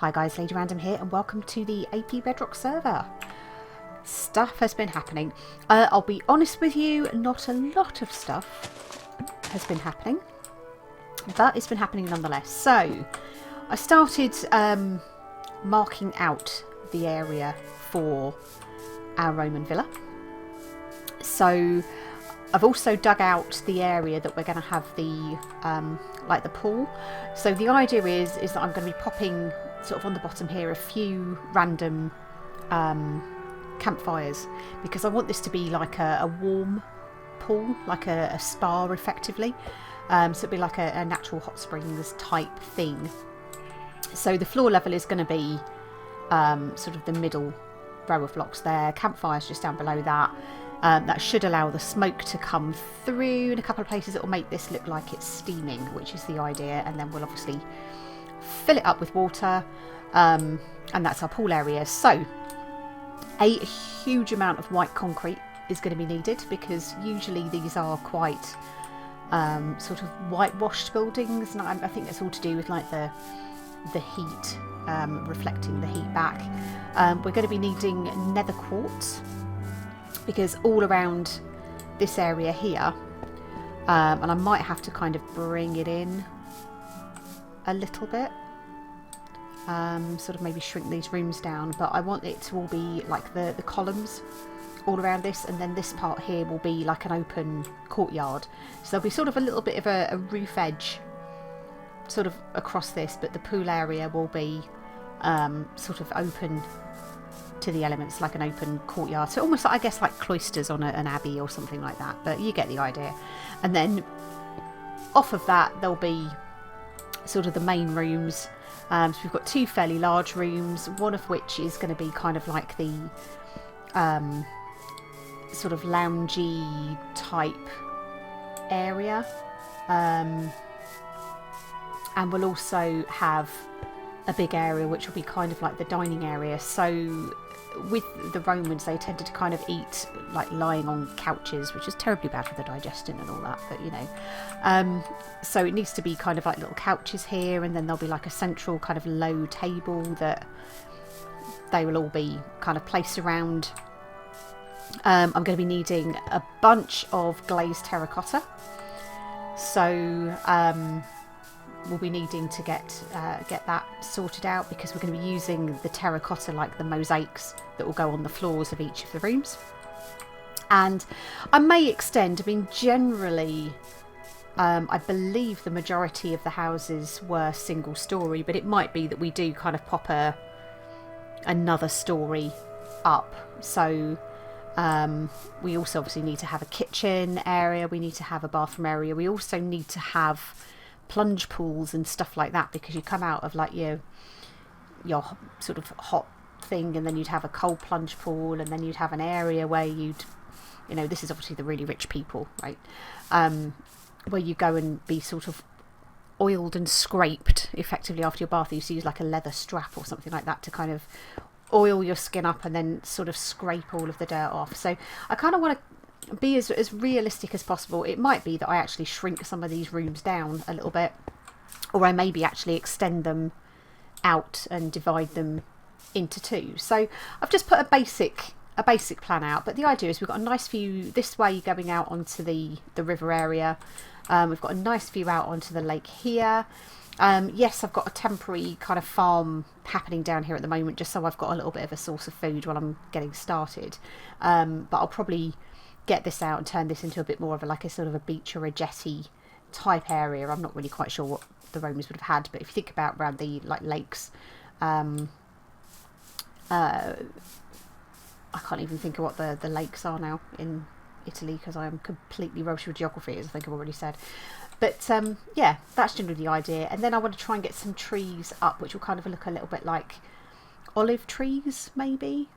Hi guys, Lady Random here and welcome to the AP Bedrock server. Stuff has been happening. I'll be honest with you, not a lot of stuff has been happening, but it's been happening nonetheless. So, I started marking out the area for our Roman villa. So, I've also dug out the area that we're going to have the like the pool. So the idea is that I'm going to be popping sort of on the bottom here a few random campfires, because I want this to be like a warm pool, like a spa effectively. So it'll be like a natural hot springs type thing. So the floor level is going to be sort of the middle row of blocks there. Campfires just down below that. That should allow the smoke to come through. In a couple of places it will make this look like it's steaming, which is the idea, and then we'll obviously fill it up with water, and that's our pool area. So a huge amount of white concrete is going to be needed, because usually these are quite sort of whitewashed buildings, and I think that's all to do with like the heat, reflecting the heat back. We're going to be needing nether quartz, because all around this area here, and I might have to kind of bring it in a little bit, sort of maybe shrink these rooms down, but I want it to all be like the columns all around this, and then this part here will be like an open courtyard. So there'll be sort of a little bit of a roof edge sort of across this, but the pool area will be sort of open to the elements, like an open courtyard. So almost, I guess, like cloisters on an abbey or something like that, but you get the idea. And then off of that there'll be sort of the main rooms. So we've got two fairly large rooms, one of which is going to be kind of like the sort of loungy type area, and we'll also have a big area which will be kind of like the dining area. So with the Romans, they tended to kind of eat like lying on couches, which is terribly bad for the digestion and all that, but you know, so it needs to be kind of like little couches here, and then there'll be like a central kind of low table that they will all be kind of placed around. I'm going to be needing a bunch of glazed terracotta, so we'll be needing to get that sorted out, because we're going to be using the terracotta like the mosaics that will go on the floors of each of the rooms. And I may extend, I mean, generally I believe the majority of the houses were single story, but it might be that we do kind of pop another story up. So we also obviously need to have a kitchen area, we need to have a bathroom area, we also need to have plunge pools and stuff like that, because you come out of like your sort of hot thing, and then you'd have a cold plunge pool, and then you'd have an area where you'd, you know, this is obviously the really rich people, right, where you go and be sort of oiled and scraped effectively after your bath. You used to use like a leather strap or something like that to kind of oil your skin up and then sort of scrape all of the dirt off. So I kind of want to be as realistic as possible. It might be that I actually shrink some of these rooms down a little bit, or I maybe actually extend them out and divide them into two. So I've just put a basic plan out, but the idea is we've got a nice view this way going out onto the river area. We've got a nice view out onto the lake here. Yes, I've got a temporary kind of farm happening down here at the moment, just so I've got a little bit of a source of food while I'm getting started, but I'll probably get this out and turn this into a bit more of like a sort of a beach or a jetty type area. I'm not really quite sure what the Romans would have had, but if you think about around the like lakes, I can't even think of what the lakes are now in Italy, because I am completely rubbish with geography, as I think I've already said. But yeah, that's generally the idea. And then I want to try and get some trees up, which will kind of look a little bit like olive trees maybe.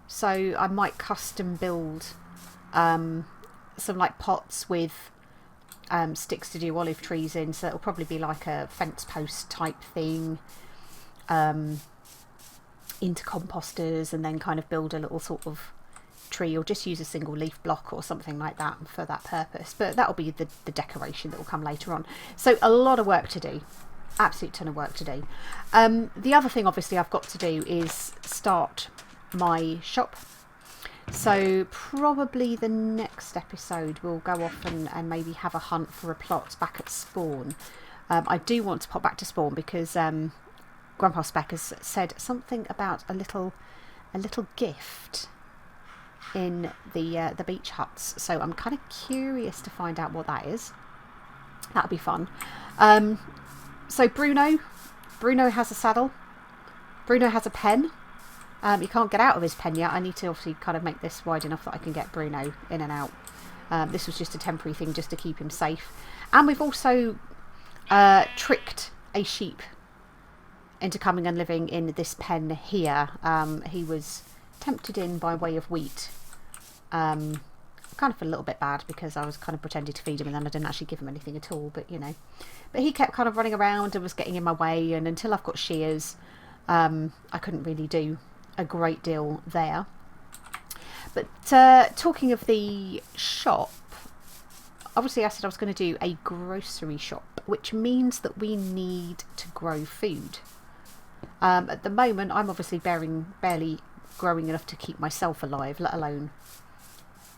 So I might custom build some like pots with sticks to do olive trees in, so it'll probably be like a fence post type thing, into composters, and then kind of build a little sort of tree, or just use a single leaf block or something like that for that purpose. But that'll be the decoration that will come later on. So a lot of work to do. absolute ton of work to do. The other thing obviously I've got to do is start my shop. So probably the next episode we'll go off and maybe have a hunt for a plot back at spawn. I do want to pop back to spawn because Grandpa Speck has said something about a little gift in the beach huts. So I'm kind of curious to find out what that is. That'll be fun. So Bruno has a saddle. Bruno has a pen. He can't get out of his pen yet. I need to obviously kind of make this wide enough that I can get Bruno in and out. This was just a temporary thing just to keep him safe. And we've also tricked a sheep into coming and living in this pen here. He was tempted in by way of wheat. Kind of feel a little bit bad because I was kind of pretending to feed him and then I didn't actually give him anything at all, but you know. But he kept kind of running around and was getting in my way, and until I've got shears, I couldn't really do a great deal there. But talking of the shop, obviously I said I was going to do a grocery shop, which means that we need to grow food. At the moment I'm obviously barely growing enough to keep myself alive, let alone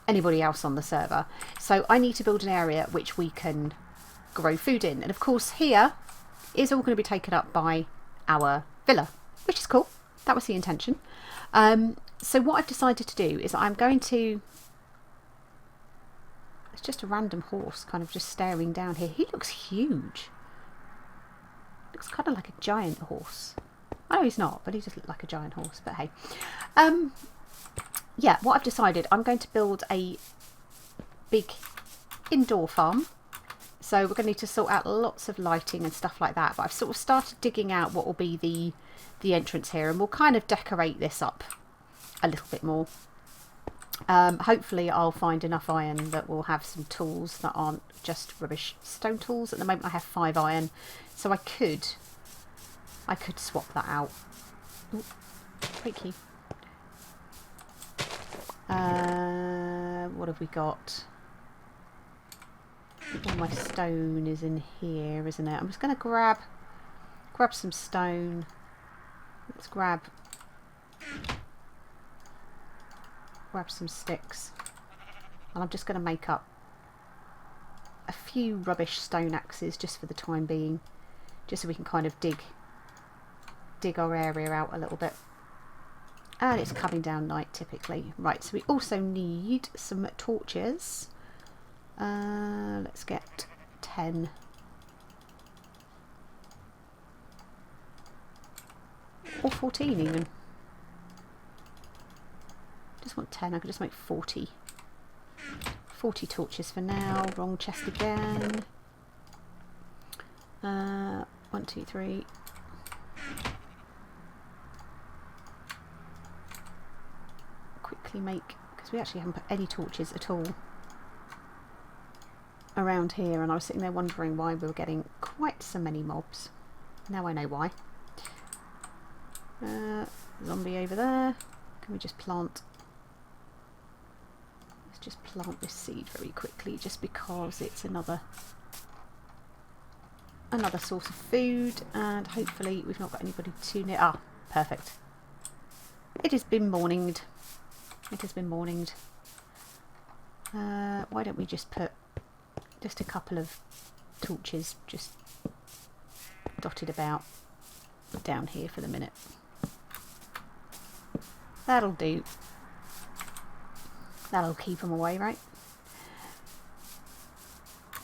anybody else on the server. So I need to build an area which we can grow food in, and of course here is all going to be taken up by our villa, which is cool. That was the intention. So what I've decided to do is I'm going to... It's just a random horse kind of just staring down here. He looks huge. Looks kind of like a giant horse. I know he's not, but he just looked like a giant horse, but hey. Yeah, what I've decided, I'm going to build a big indoor farm. So we're going to need to sort out lots of lighting and stuff like that. But I've sort of started digging out what will be the entrance here, and we'll kind of decorate this up a little bit more. Hopefully I'll find enough iron that we'll have some tools that aren't just rubbish stone tools. At the moment I have 5 iron, so I could swap that out. Ooh, thank you. What have we got? All my stone is in here, isn't it? I'm just going to grab some stone. Let's grab some sticks, and I'm just going to make up a few rubbish stone axes just for the time being, just so we can kind of dig our area out a little bit. And it's coming down night typically. Right, so we also need some torches. Let's get 10. Or 14 even. Just want 10, I could just make 40. 40 torches for now. Wrong chest again. 1, 2, 3. Quickly make, because we actually haven't put any torches at all around here, and I was sitting there wondering why we were getting quite so many mobs. Now I know why. Zombie over there. Can we just plant? Let's just plant this seed very quickly, just because it's another source of food, and hopefully we've not got anybody too near. Ah, perfect. It has been morninged. It has been morninged. Why don't we just put just a couple of torches just dotted about down here for the minute. That'll do. That'll keep them away, right?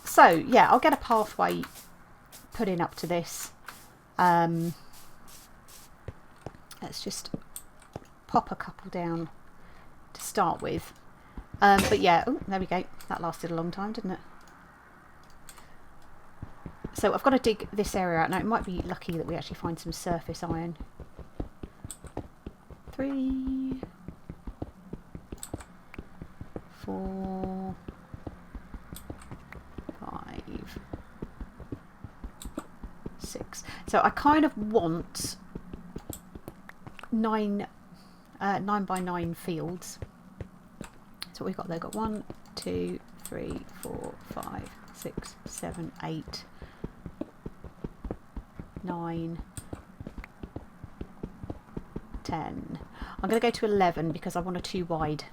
So, yeah, I'll get a pathway put in up to this. Let's just pop a couple down to start with. But yeah, oh, there we go. That lasted a long time, didn't it? So I've got to dig this area out. Now, it might be lucky that we actually find some surface iron. 3, 4, 5, 6. So I kind of want 9 by 9 fields. So what we've got there. Got 1, 2, 3, 4, 5, 6, 7, 8. 9, 10. I'm going to go to 11 because I want a 2 wide.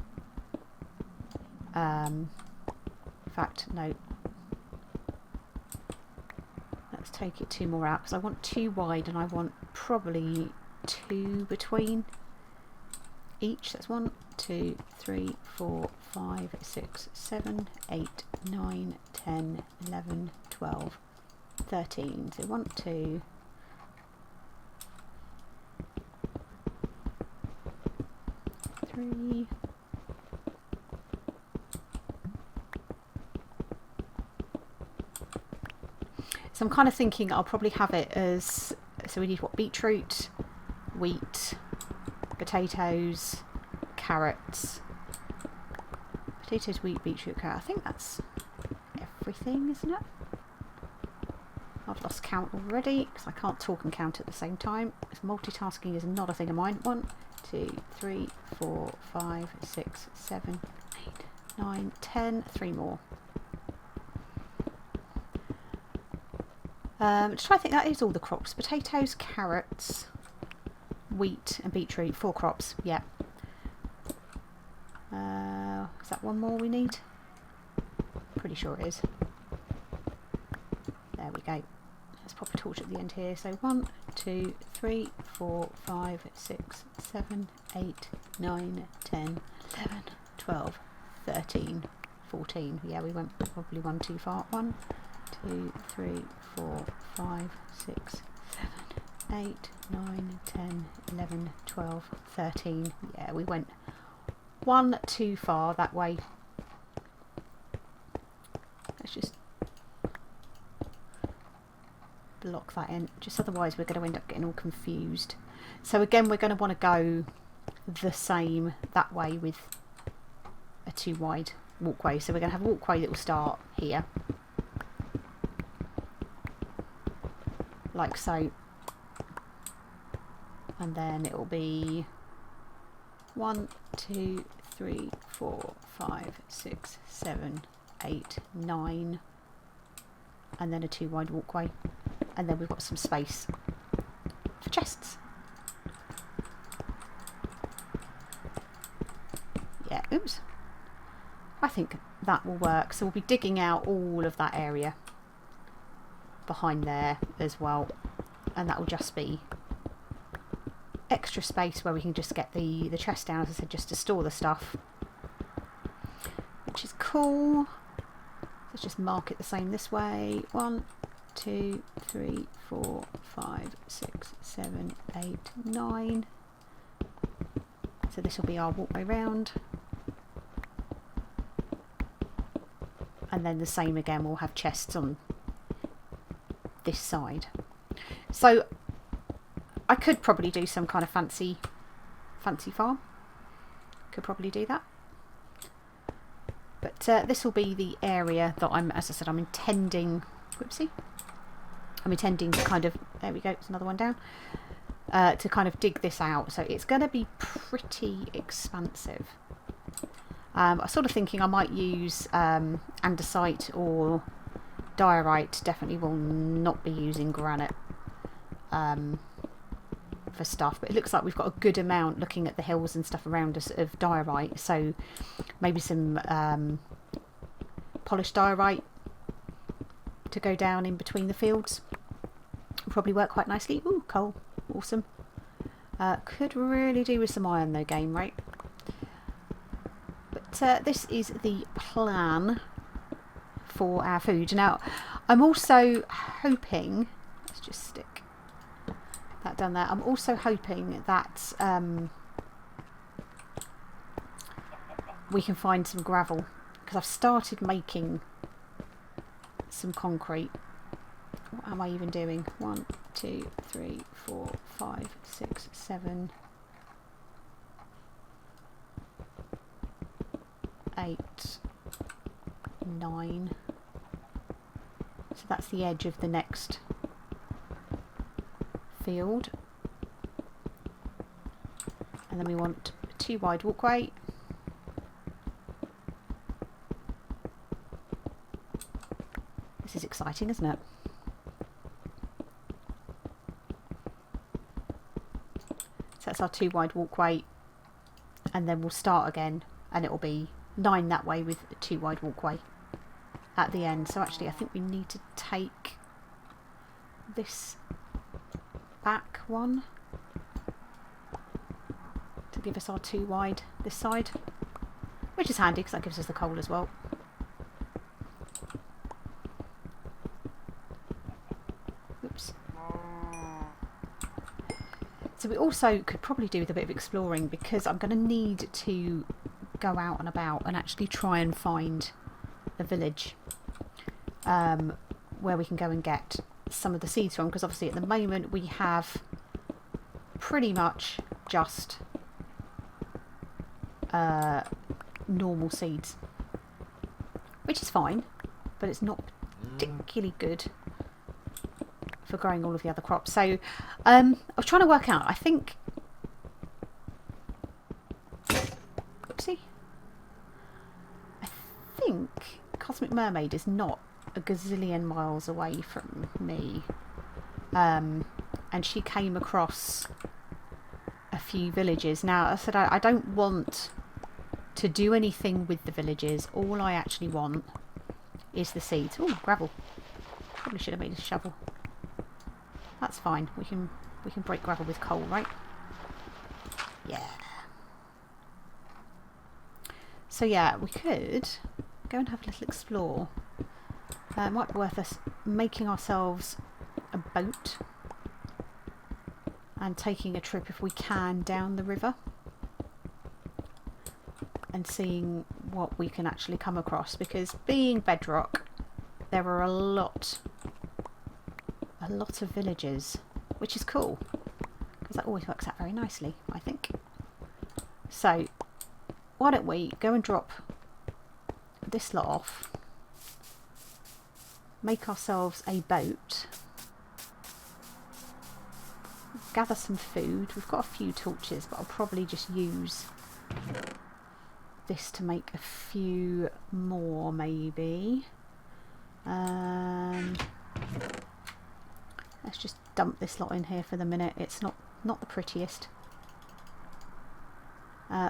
In fact, no. Let's take it 2 more out because I want 2 wide and I want probably 2 between each. That's 1, 2, 3, 4, 5, 6, 7, 8, 9, 10, 11, 12, 13. So 1, 2, 3. So I'm kind of thinking I'll probably have it as, so we need what, beetroot, wheat, potatoes, carrots, wheat, beetroot, carrot. I think that's everything, isn't it? I've lost count already because I can't talk and count at the same time. Multitasking is not a thing of mine. 1, 2, 3, 4, 5, 6, 7, 8, 9, 10. 3 more. Just try to think, that is all the crops. Potatoes, carrots, wheat and beetroot. 4 crops, yeah. Is that one more we need? Pretty sure it is. There we go. Let's pop a torch at the end here. So 1, 2, 3, 4, 5, 6, 7, 8, 9, 10, 11, 12, 13, 14. Yeah, we went probably 1 too far. 1, 2, 3, 4, 5, 6, 7, 8, 9, 10, 11, 12, 13. Yeah, we went 1 too far that way. Let's just block that in, just otherwise we're going to end up getting all confused. So again, we're going to want to go the same that way with a 2 wide walkway. So we're going to have a walkway that will start here, like so, and then it will be 1, 2, 3, 4, 5, 6, 7, 8, 9, and then a 2 wide walkway, and then we've got some space for chests. Yeah, oops. I think that will work. So we'll be digging out all of that area behind there as well, and that will just be extra space where we can just get the chest down, as I said, just to store the stuff, which is cool. Let's just mark it the same this way. 1, 2, 3, 4, 5, 6, 7, 8, 9. So this will be our walkway round, and then the same again, we'll have chests on this side. So I could probably do some kind of fancy farm. Could probably do that. But this will be the area that I'm, as I said, I'm intending, whoopsie, I'm intending to kind of, there we go, it's another one down, to kind of dig this out. So it's going to be pretty expansive. I was sort of thinking I might use andesite or diorite. Definitely will not be using granite for stuff, but it looks like we've got a good amount, looking at the hills and stuff around us, of diorite. So maybe some polished diorite to go down in between the fields will probably work quite nicely. Ooh, coal, awesome. Could really do with some iron though, game rate. But this is the plan for our food. Now I'm also hoping, let's just stick that down there, I'm also hoping that we can find some gravel, because I've started making some concrete. What am I even doing? 1, 2, 3, 4, 5, 6, 7, 8, 9. So that's the edge of the next field, and then we want a 2 wide walkway. This is exciting, isn't it? That's our 2 wide walkway, and then we'll start again, and it will be 9 that way with a 2 wide walkway at the end. So actually I think we need to take this back one to give us our 2 wide this side, which is handy because that gives us the coal as well. Oops. So we also could probably do with a bit of exploring, because I'm going to need to go out and about and actually try and find a village where we can go and get some of the seeds from, because obviously at the moment we have pretty much just normal seeds, which is fine, but it's not particularly good for growing all of the other crops. So I was trying to work out, I think, oopsie, I think Cosmic Mermaid is not a gazillion miles away from me, and she came across a few villages. Now I said I don't want to do anything with the villages. All I actually want is the seeds. Oh, gravel. Probably should have made a shovel. That's fine. We can break gravel with coal, right? Yeah. So yeah, we could go and have a little explore. It might be worth us making ourselves a boat and taking a trip, if we can, down the river and seeing what we can actually come across, because being Bedrock, there are a lot of villages, which is cool because that always works out very nicely, I think. So why don't we go and drop this lot off, make ourselves a boat, gather some food. We've got a few torches, but I'll probably just use this to make a few more, maybe. Let's just dump this lot in here for the minute. It's not the prettiest.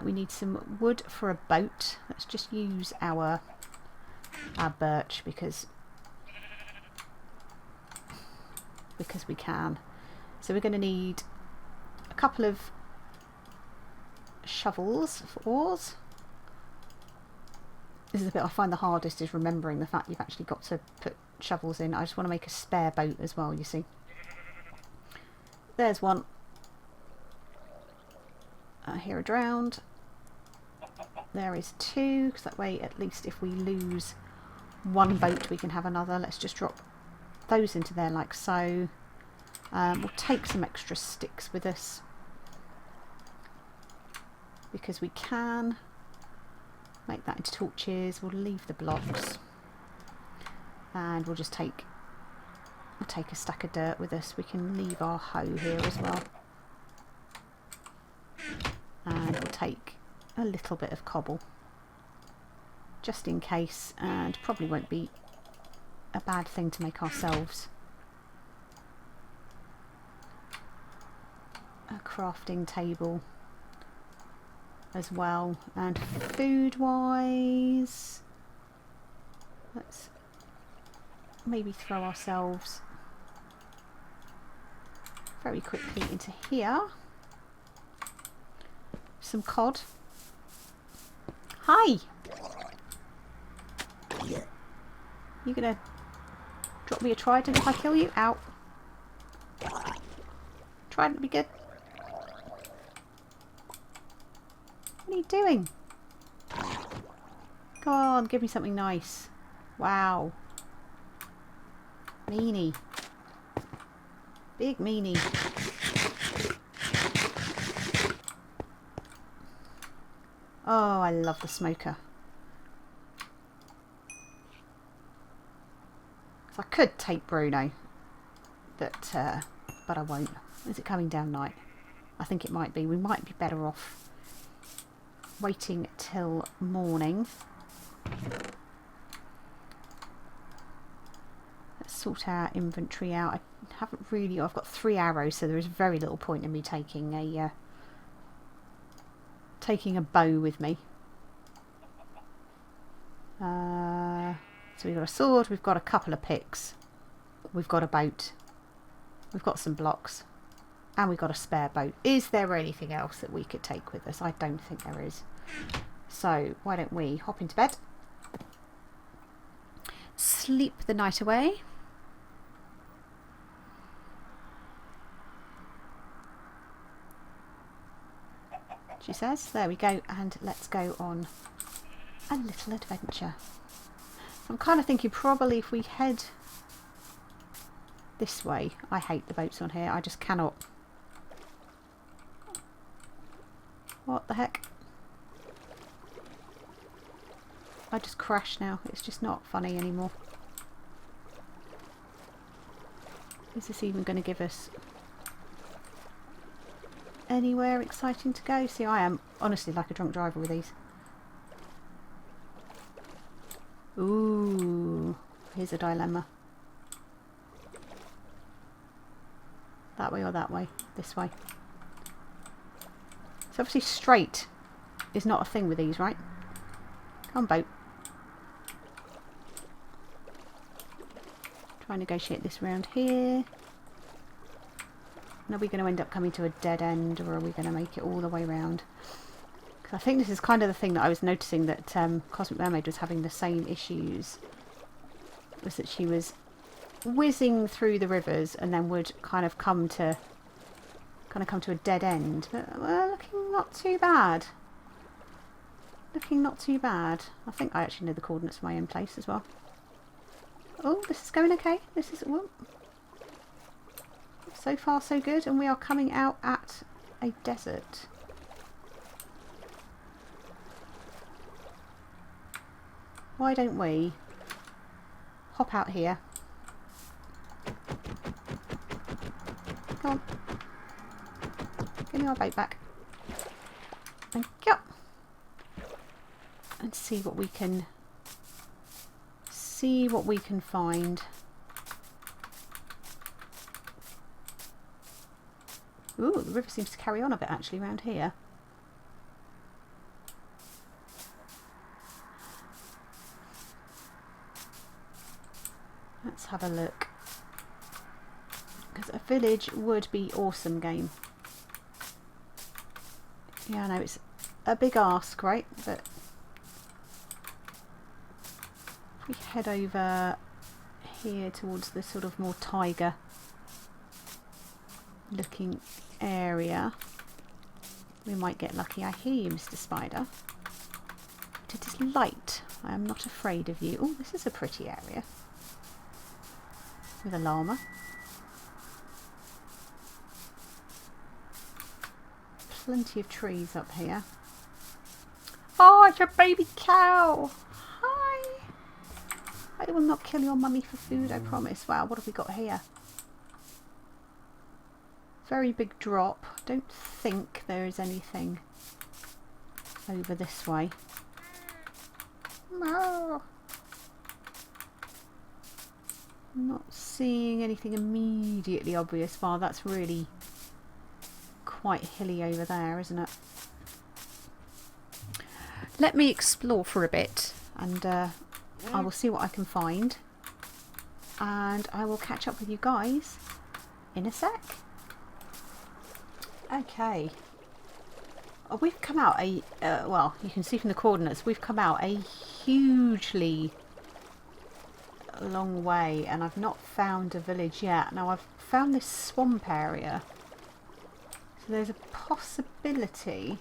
We need some wood for a boat. Let's just use our birch because we can. So we're going to need a couple of shovels for oars. This is the bit I find the hardest, is remembering the fact you've actually got to put shovels in. I just want to make a spare boat as well, you see. There's one. Here are drowned. There is 2, because that way at least if we lose one boat we can have another. Let's just drop those into there like so. We'll take some extra sticks with us because we can. Make that into torches. We'll leave the blocks and we'll just take a stack of dirt with us. We can leave our hoe here as well, and we'll take a little bit of cobble just in case, and probably won't be a bad thing to make ourselves a crafting table as well. And food wise, let's maybe throw ourselves very quickly into here some cod. Hi! You gonna drop me a trident if I kill you? Ow. Trident would be good. What are you doing? Come on, give me something nice. Wow. Meanie. Big meanie. Oh, I love the smoker. So I could take Bruno, but I won't. Is it coming down night? I think it might be. We might be better off waiting till morning. Let's sort our inventory out. I've got 3 arrows, so there is very little point in me taking taking a bow with me. So we've got a sword, we've got a couple of picks, we've got a boat, we've got some blocks, and we've got a spare boat. Is there anything else that we could take with us? I don't think there is. So why don't we hop into bed, sleep the night away. She says. There we go, and let's go on a little adventure. I'm kind of thinking probably if we head this way. I hate the boats on here. I just cannot. What the heck? I just crashed now. It's just not funny anymore. Is this even going to give us anywhere exciting to go? See, I am honestly like a drunk driver with these. Ooh, here's a dilemma. That way or that way? This way. So obviously straight is not a thing with these, right? Come on, boat. Try and negotiate this round here. And are we going to end up coming to a dead end, or are we going to make it all the way round? Because I think this is kind of the thing that I was noticing, that Cosmic Mermaid was having the same issues. Was that she was whizzing through the rivers and then would kind of come to a dead end. But we're looking not too bad. Looking not too bad. I think I actually know the coordinates for my own place as well. Oh, this is going okay. This is... Whoop. So far so good, and we are coming out at a desert. Why don't we hop out here? Come on. Give me our boat back. Thank you. And see what we can find. Ooh, the river seems to carry on a bit actually around here. Let's have a look. Because a village would be awesome, game. Yeah, I know it's a big ask, right? But if we head over here towards the sort of more tiger looking area, we might get lucky. I hear you, Mr. Spider. But it is light. I am not afraid of you. Oh, this is a pretty area. With a llama. Plenty of trees up here. Oh, it's a baby cow! Hi! I will not kill your mummy for food, I promise. Wow, what have we got here? Very big drop. Don't think there is anything over this way. No. I'm not seeing anything immediately obvious. Wow, that's really quite hilly over there, isn't it? Let me explore for a bit, and I will see what I can find, and I will catch up with you guys in a sec. Okay. Oh, we've come out a well, you can see from the coordinates, we've come out a hugely long way, and I've not found a village yet. Now I've found this swamp area, so there's a possibility,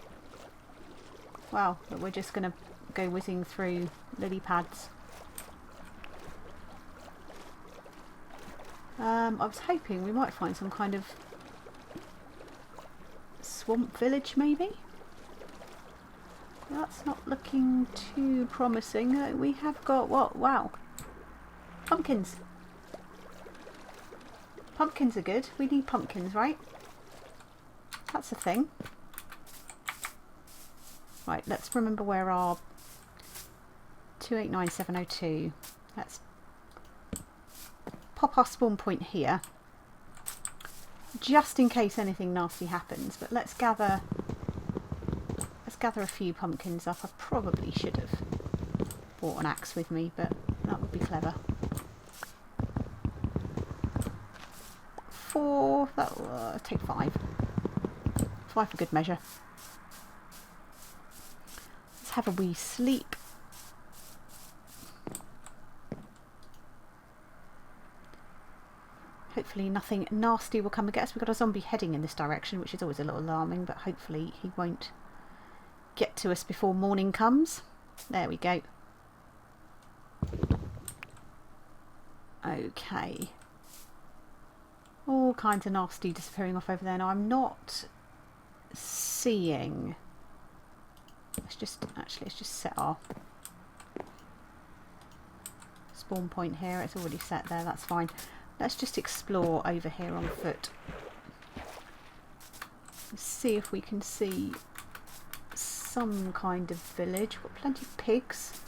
well, that we're just going to go whizzing through lily pads. I was hoping we might find some kind of swamp village, maybe. That's not looking too promising. We have got what? Wow. Pumpkins. Pumpkins are good. We need pumpkins, right? That's a thing. Right, let's remember where our 289702. Let's pop our spawn point here, just in case anything nasty happens. But let's gather gather a few pumpkins up. I probably should have brought an axe with me, but that would be clever. 4, that'll take 5. 5 for good measure. Let's have a wee sleep. Hopefully nothing nasty will come and get us. We've got a zombie heading in this direction, which is always a little alarming, but hopefully he won't get to us before morning comes. There we go. Okay. All kinds of nasty disappearing off over there. Now I'm not seeing... let's just set our spawn point here. It's already set there, that's fine. Let's just explore over here on foot. Let's see if we can see some kind of village. We've got plenty of pigs.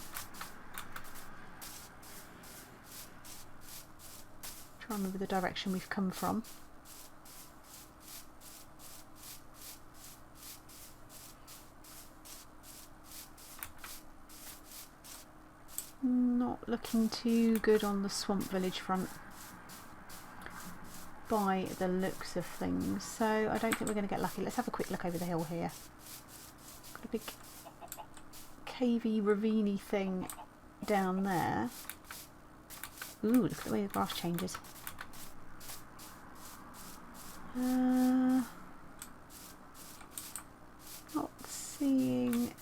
Try and remember the direction we've come from. Not looking too good on the swamp village front by the looks of things, so I don't think we're going to get lucky. Let's have a quick look over the hill here. Got a big cavey ravine thing down there. Ooh, look at the way the grass changes. Not seeing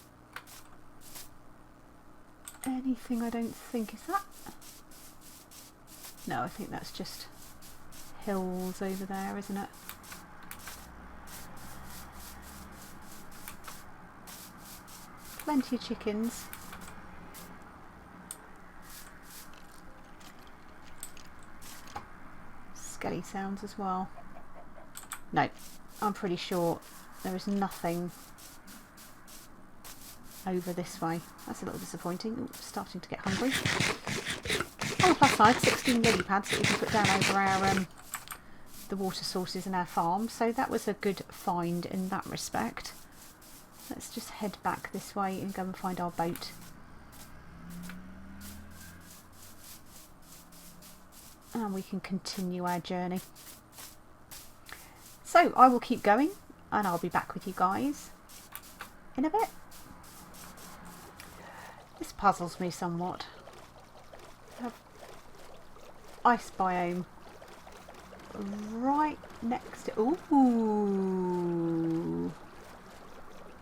anything, I don't think. Is that? No, I think that's just hills over there, isn't it? Plenty of chickens. Skelly sounds as well. No, I'm pretty sure there is nothing over this way. That's a little disappointing. Ooh, starting to get hungry. On the plus side, 16 lily pads that we can put down over our the water sources in our farm, so that was a good find in that respect. Let's just head back this way and go and find our boat. And we can continue our journey. So I will keep going and I'll be back with you guys in a bit. This puzzles me somewhat. I have ice biome right next to... ooh!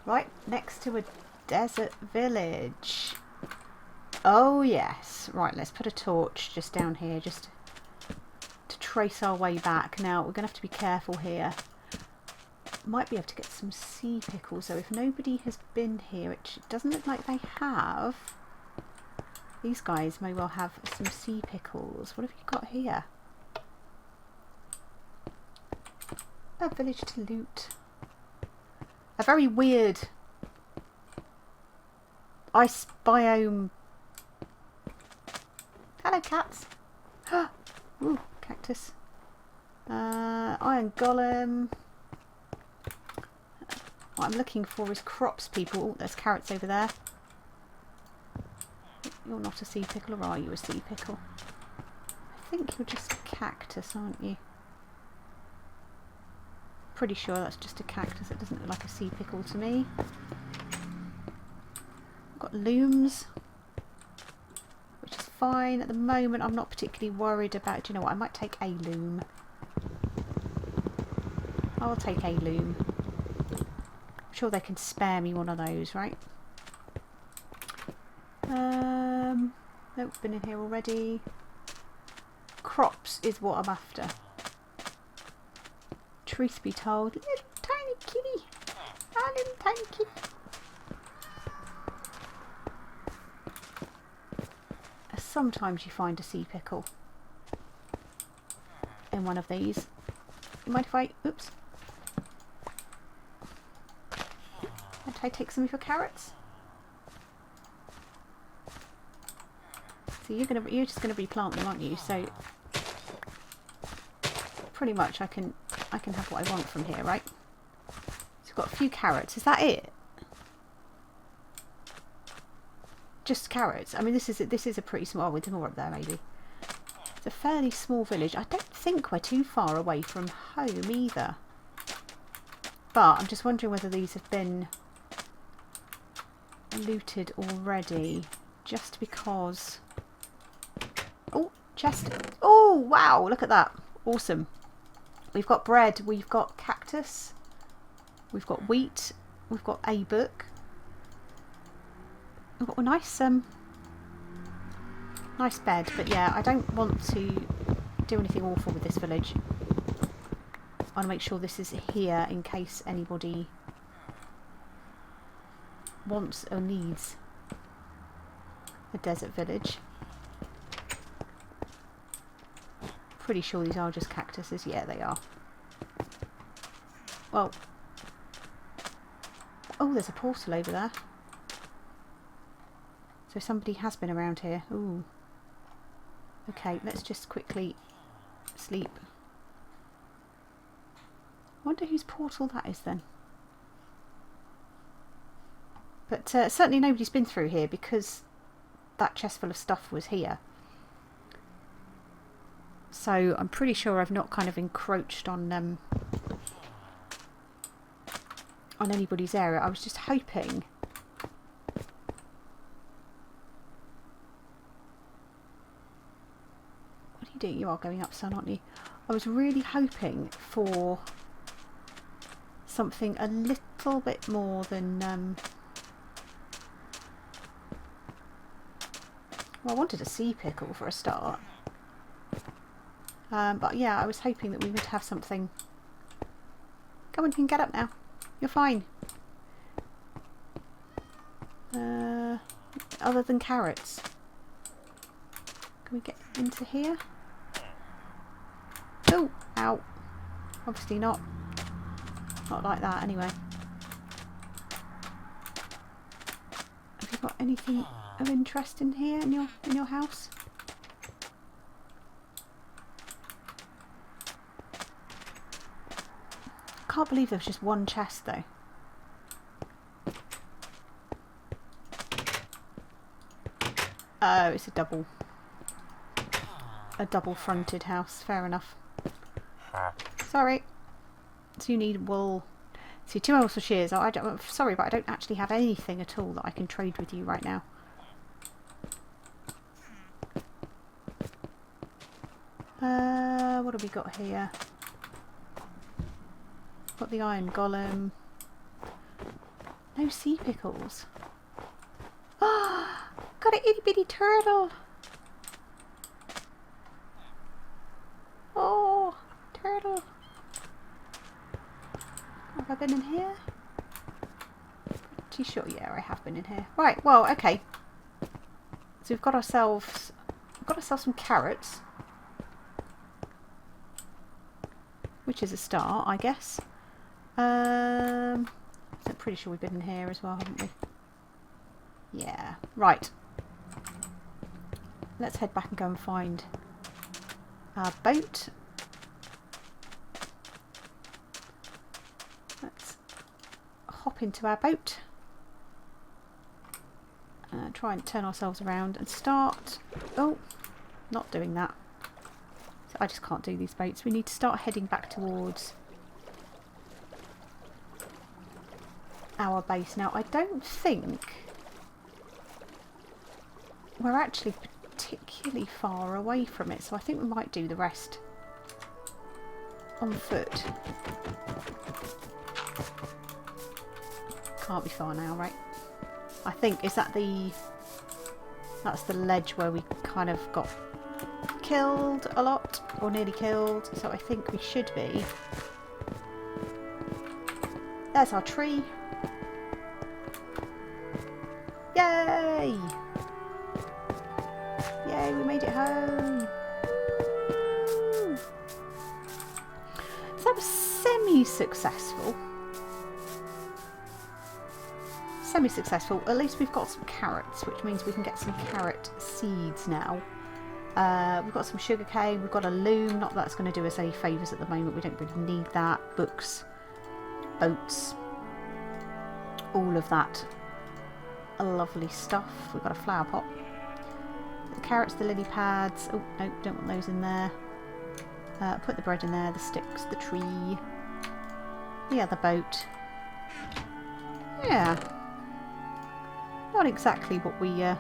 Right next to a desert village. Oh yes. Right, let's put a torch just down here just to trace our way back. Now we're going to have to be careful here. Might be able to get some sea pickles, so if nobody has been here, which doesn't look like they have, these guys may well have some sea pickles. What have you got here? A village to loot. A very weird ice biome. Hello, cats. Ooh, cactus. Iron golem. What I'm looking for is crops, people. Oh, there's carrots over there. You're not a sea pickle, or are you a sea pickle? I think you're just a cactus, aren't you? Pretty sure that's just a cactus. It doesn't look like a sea pickle to me. I've got looms, which is fine. At the moment I'm not particularly worried about... do you know what? I might take a loom. I'll take a loom. I'm sure they can spare me one of those, right? Nope, been in here already. Crops is what I'm after. Truth be told, little tiny kitty. Oh, little tiny kitty. Sometimes you find a sea pickle in one of these. You mind if I... oops. Might I take some of your carrots? So you're just gonna replant them, aren't you? So pretty much I can have what I want from here, right? So we've got a few carrots. Is that it? just carrots. I mean, this is a pretty small. Oh, there's more up there maybe. It's a fairly small village. I don't think we're too far away from home either. But I'm just wondering whether these have been looted already. Just because... Oh, chest. Oh, wow, look at that. Awesome. We've got bread. We've got cactus. We've got wheat. We've got a book. We've got a nice nice bed. But yeah, I don't want to do anything awful with this village. I want to make sure this is here in case anybody wants or needs a desert village. Pretty sure these are just cactuses. Yeah, they are. Well, oh, there's a portal over there. So somebody has been around here. Ooh. Okay, let's just quickly sleep. Wonder whose portal that is then. But certainly nobody's been through here because that chest full of stuff was here. So I'm pretty sure I've not kind of encroached on anybody's area. I was just hoping. What are you doing? You are going up, son, aren't you? I was really hoping for something a little bit more than well, I wanted a sea pickle for a start. But yeah, I was hoping that we would have something. Come on, you can get up now. You're fine. Other than carrots. Can we get into here? Oh, ow. Obviously not. Not like that anyway. Have you got anything of interest in here in your house? Can't believe there was just one chest though. Oh, it's a double fronted house. Fair enough. Sorry. So you need wool. See, 2 hours for shears. I'm sorry, but I don't actually have anything at all that I can trade with you right now. What have we got here? Got the iron golem. No sea pickles. Ah, got an itty bitty turtle. Oh, turtle. Have I been in here? Pretty sure, yeah, I have been in here. Right, well, okay. So we've got ourselves some carrots, which is a start, I guess. I'm pretty sure we've been in here as well, haven't we? Yeah. Right. Let's head back and go and find our boat. Let's hop into our boat. Try and turn ourselves around and start. Oh, not doing that. So I just can't do these boats. We need to start heading back towards our base now. I don't think we're actually particularly far away from it, so I think we might do the rest on foot. Can't be far now, right? I think, is that that's the ledge where we kind of got killed a lot, or nearly killed, so I think we should be. There's our tree. Yay! Yay, we made it home! Woo! So that was semi-successful. Semi-successful. At least we've got some carrots, which means we can get some carrot seeds now. We've got some sugar cane, we've got a loom. Not that that's going to do us any favours at the moment. We don't really need that. Books, boats, all of that lovely stuff. We've got a flower pot. The carrots, the lily pads. Oh, no, don't want those in there. Put the bread in there, the sticks, the tree, the other boat. Yeah. Not exactly what we're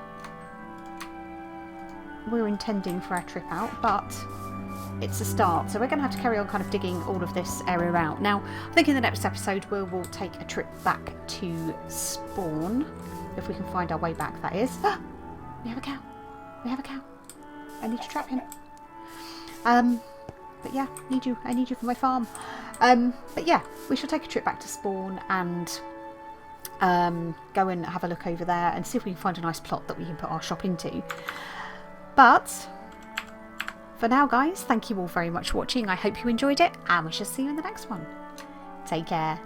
intending for our trip out, but it's a start. So we're going to have to carry on kind of digging all of this area out. Now, I think in the next episode we'll take a trip back to Spawn. If we can find our way back, that is. Ah! We have a cow. We have a cow. I need to trap him. But yeah, I need you for my farm. But yeah, we shall take a trip back to Spawn and go and have a look over there and see if we can find a nice plot that we can put our shop into. But for now, guys, thank you all very much for watching. I hope you enjoyed it, and we shall see you in the next one. Take care.